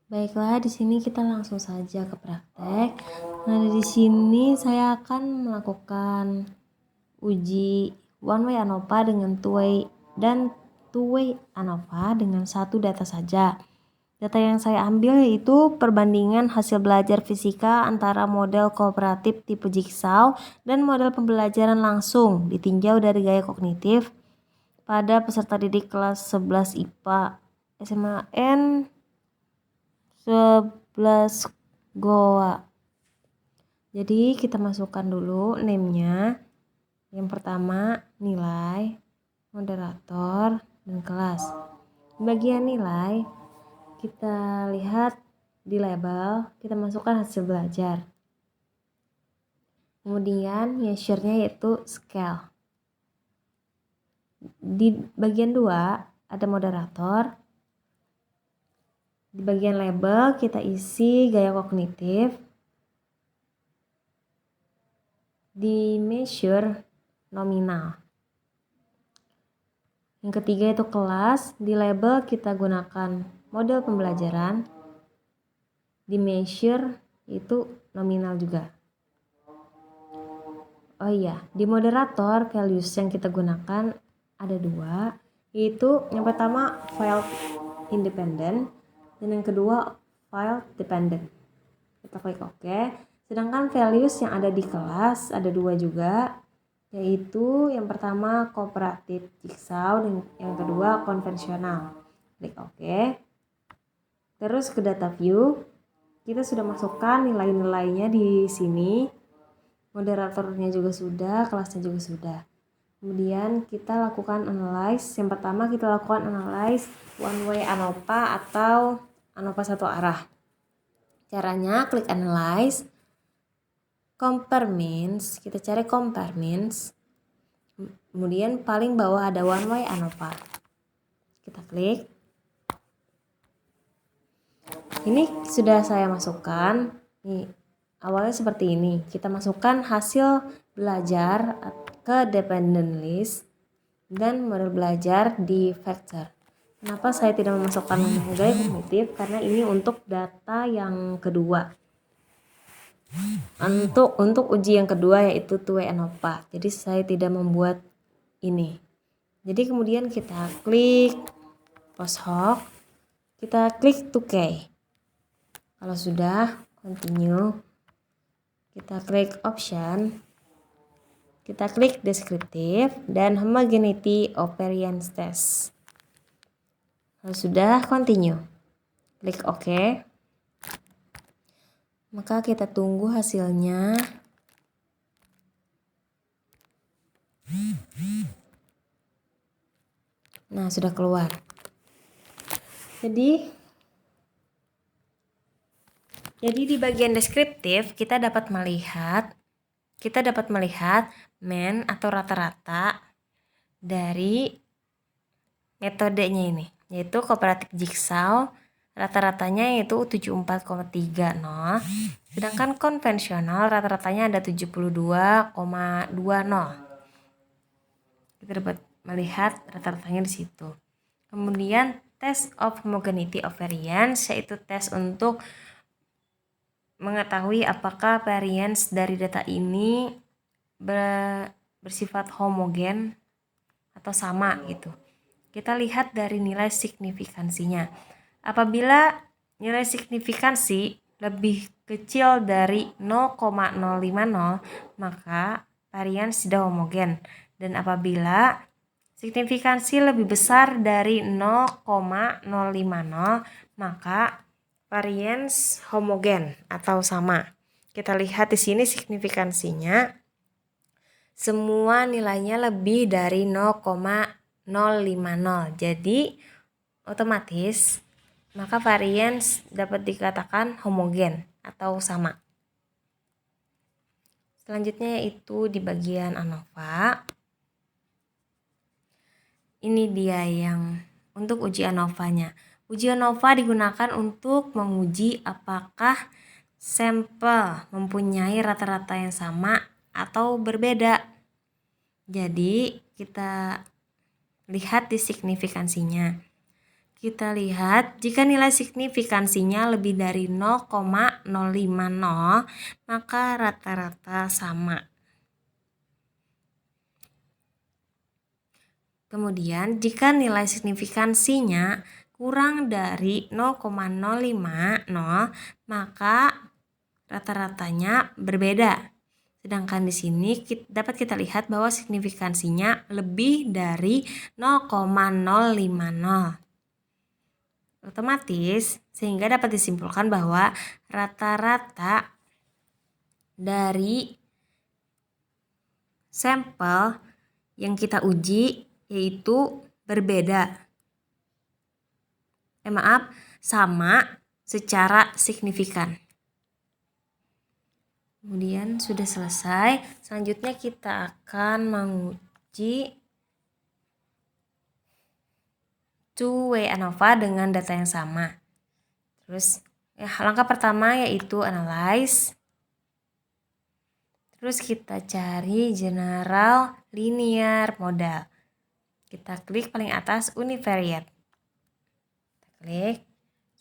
Baiklah, di sini kita langsung saja ke praktek. Nah, di sini saya akan melakukan uji one way ANOVA dengan two way dan two way ANOVA dengan satu data saja. Data yang saya ambil yaitu perbandingan hasil belajar fisika antara model kooperatif tipe Jigsaw dan model pembelajaran langsung ditinjau dari gaya kognitif pada peserta didik kelas 11 IPA SMAN 11 Goa. Jadi kita masukkan dulu name-nya. Yang pertama nilai, moderator, dan kelas. Di bagian nilai kita lihat di label, kita masukkan hasil belajar. Kemudian measure-nya yaitu scale. Di bagian 2 ada moderator. Di bagian label kita isi gaya kognitif. Di measure nominal. Yang ketiga itu kelas. Di label kita gunakan model pembelajaran. Di measure itu nominal juga. Oh iya, di moderator values yang kita gunakan ada 2, yaitu yang pertama file independent dan yang kedua file dependent. Kita klik OK. Sedangkan values yang ada di kelas ada 2 juga, yaitu yang pertama kooperatif Jigsaw dan yang kedua konvensional. Klik OK. Terus ke data view, kita sudah masukkan nilai-nilainya di sini. Moderatornya juga sudah, kelasnya juga sudah. Kemudian kita lakukan analyze. Yang pertama kita lakukan analyze one way ANOVA atau ANOVA satu arah. Caranya klik analyze, compare means, kita cari compare means. Kemudian paling bawah ada one way ANOVA. Kita klik. Ini sudah saya masukkan. Nih, awalnya seperti ini. Kita masukkan hasil belajar ke dependent list dan model belajar di factor. Kenapa saya tidak memasukkan gaya kognitif? Karena ini untuk data yang kedua. Untuk uji yang kedua yaitu two way ANOVA. Jadi saya tidak membuat ini. Jadi kemudian kita klik post hoc, kita klik 2K. Kalau sudah continue, kita klik option, kita klik descriptive dan homogeneity of variance test. Kalau sudah continue, klik OK. Maka kita tunggu hasilnya. Nah, sudah keluar. Jadi di bagian deskriptif kita dapat melihat mean atau rata-rata dari metodenya ini, yaitu kooperatif Jigsaw. Rata-ratanya yaitu 74,30, sedangkan konvensional rata-ratanya ada 72,20. Kita dapat melihat rata-ratanya di situ. Kemudian test of homogeneity of variance, yaitu tes untuk mengetahui apakah variance dari data ini bersifat homogen atau sama gitu. Kita lihat dari nilai signifikansinya. Apabila nilai signifikansi lebih kecil dari 0,050, maka varians tidak homogen. Dan apabila signifikansi lebih besar dari 0,050, maka varians homogen atau sama. Kita lihat di sini signifikansinya semua nilainya lebih dari 0,050. Jadi otomatis maka varians dapat dikatakan homogen atau sama. Selanjutnya yaitu di bagian ANOVA. Ini dia yang untuk uji ANOVA-nya. Uji ANOVA digunakan untuk menguji apakah sampel mempunyai rata-rata yang sama atau berbeda. Jadi kita lihat di signifikansinya. kita lihat jika nilai signifikansinya lebih dari 0,050 maka rata-rata sama. Kemudian jika nilai signifikansinya kurang dari 0,050 maka rata-ratanya berbeda. Sedangkan di sini dapat kita lihat bahwa signifikansinya lebih dari 0,050. Otomatis sehingga dapat disimpulkan bahwa rata-rata dari sampel yang kita uji yaitu berbeda. Sama secara signifikan. Kemudian sudah selesai. Selanjutnya kita akan menguji two-way ANOVA dengan data yang sama. Terus langkah pertama yaitu analyze. Terus kita cari general linear model. Kita klik paling atas univariate. Kita klik.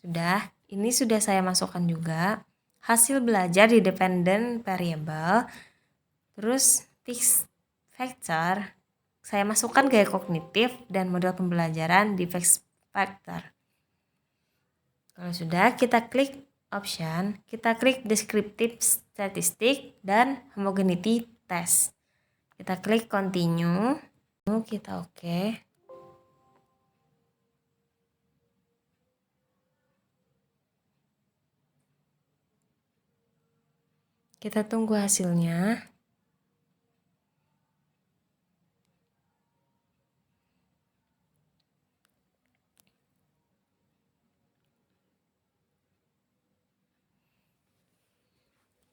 Sudah. Ini sudah saya masukkan juga. Hasil belajar di dependent variable. Terus fixed factor. Saya masukkan gaya kognitif dan model pembelajaran di fixed factor. Kalau sudah, kita klik option, kita klik descriptive statistic dan homogeneity test. Kita klik continue, kita oke. Kita tunggu hasilnya.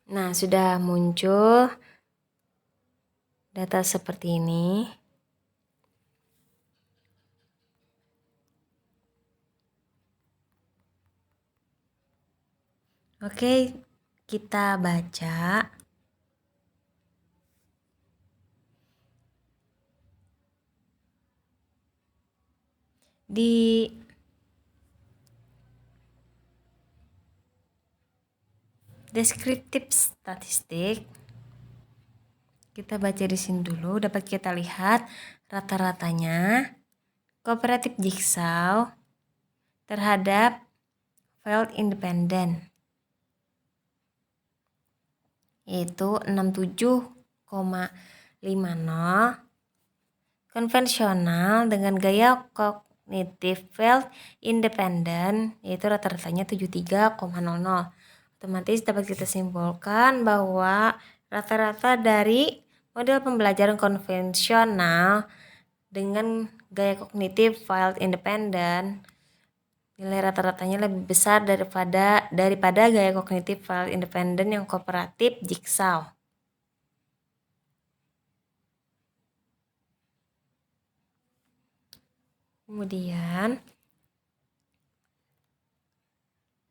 Nah, sudah muncul data seperti ini. Oke, kita baca. Di descriptive statistik, kita baca di sini dulu, dapat kita lihat rata-ratanya kooperatif Jigsaw terhadap failed independent yaitu 67,50, konvensional dengan gaya kognitif failed independent yaitu rata-ratanya 73,00. Otomatis dapat kita simpulkan bahwa rata-rata dari model pembelajaran konvensional dengan gaya kognitif failed independent nilai rata-ratanya lebih besar daripada gaya kognitif failed independent yang kooperatif Jigsaw. Kemudian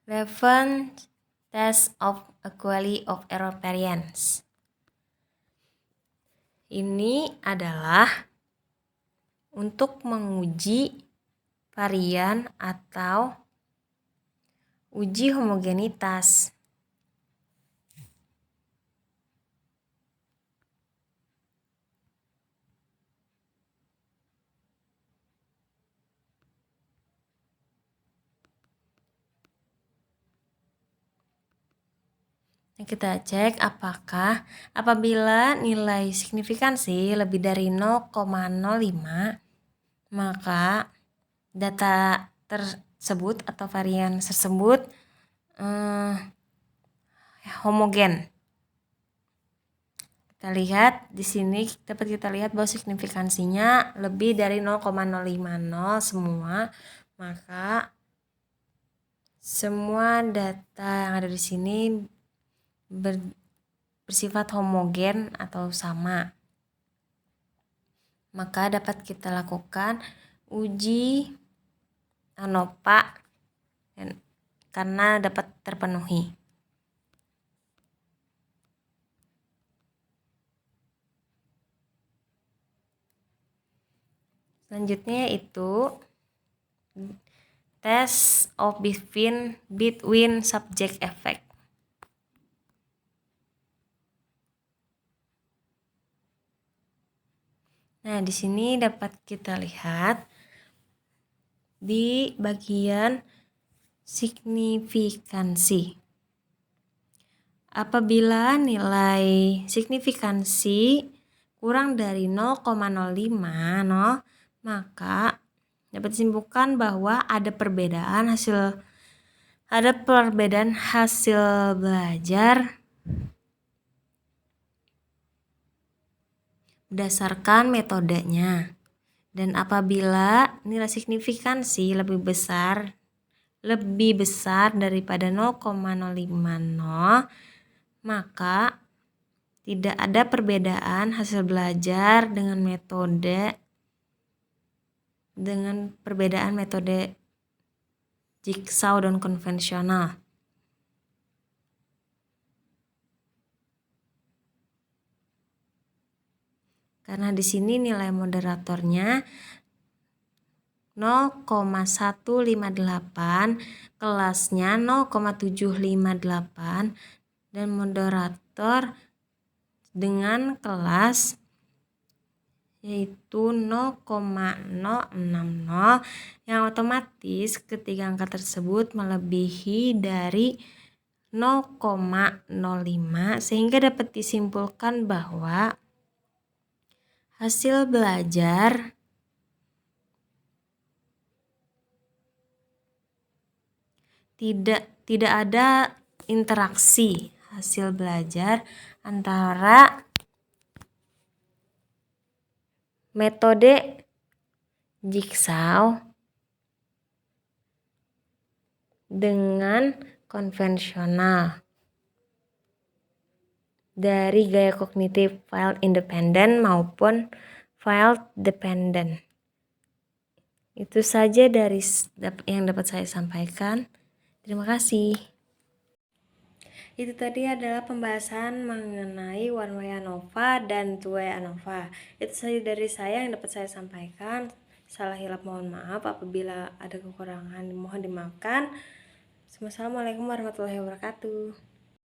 11 test of equality of error variance. Ini adalah untuk menguji varian atau uji homogenitas. Kita cek apakah apabila nilai signifikansi lebih dari 0,05 maka data tersebut atau varian tersebut homogen. Kita lihat di sini dapat kita lihat bahwa signifikansinya lebih dari 0,050 semua, maka semua data yang ada di sini bersifat homogen atau sama. Maka dapat kita lakukan uji ANOVA karena dapat terpenuhi. Selanjutnya yaitu test of between subject effect. Nah, di sini dapat kita lihat di bagian signifikansi. Apabila nilai signifikansi kurang dari 0,05, maka dapat disimpulkan bahwa ada perbedaan hasil belajar berdasarkan metodenya. Dan apabila nilai signifikansi lebih besar daripada 0,050, maka tidak ada perbedaan hasil belajar dengan perbedaan metode jigsaw dan konvensional. Karena di sini nilai moderatornya 0,158, kelasnya 0,758, dan moderator dengan kelas yaitu 0,060, yang otomatis ketiga angka tersebut melebihi dari 0,05, sehingga dapat disimpulkan bahwa hasil belajar tidak ada interaksi hasil belajar antara metode jigsaw dengan konvensional dari gaya kognitif file independent maupun file dependent. Itu saja dari yang dapat saya sampaikan. Terima kasih. Itu tadi adalah pembahasan mengenai one way ANOVA dan two way ANOVA. Itu saja dari saya yang dapat saya sampaikan. Salah hilap mohon maaf, apabila ada kekurangan mohon dimaafkan. Wassalamualaikum warahmatullahi wabarakatuh.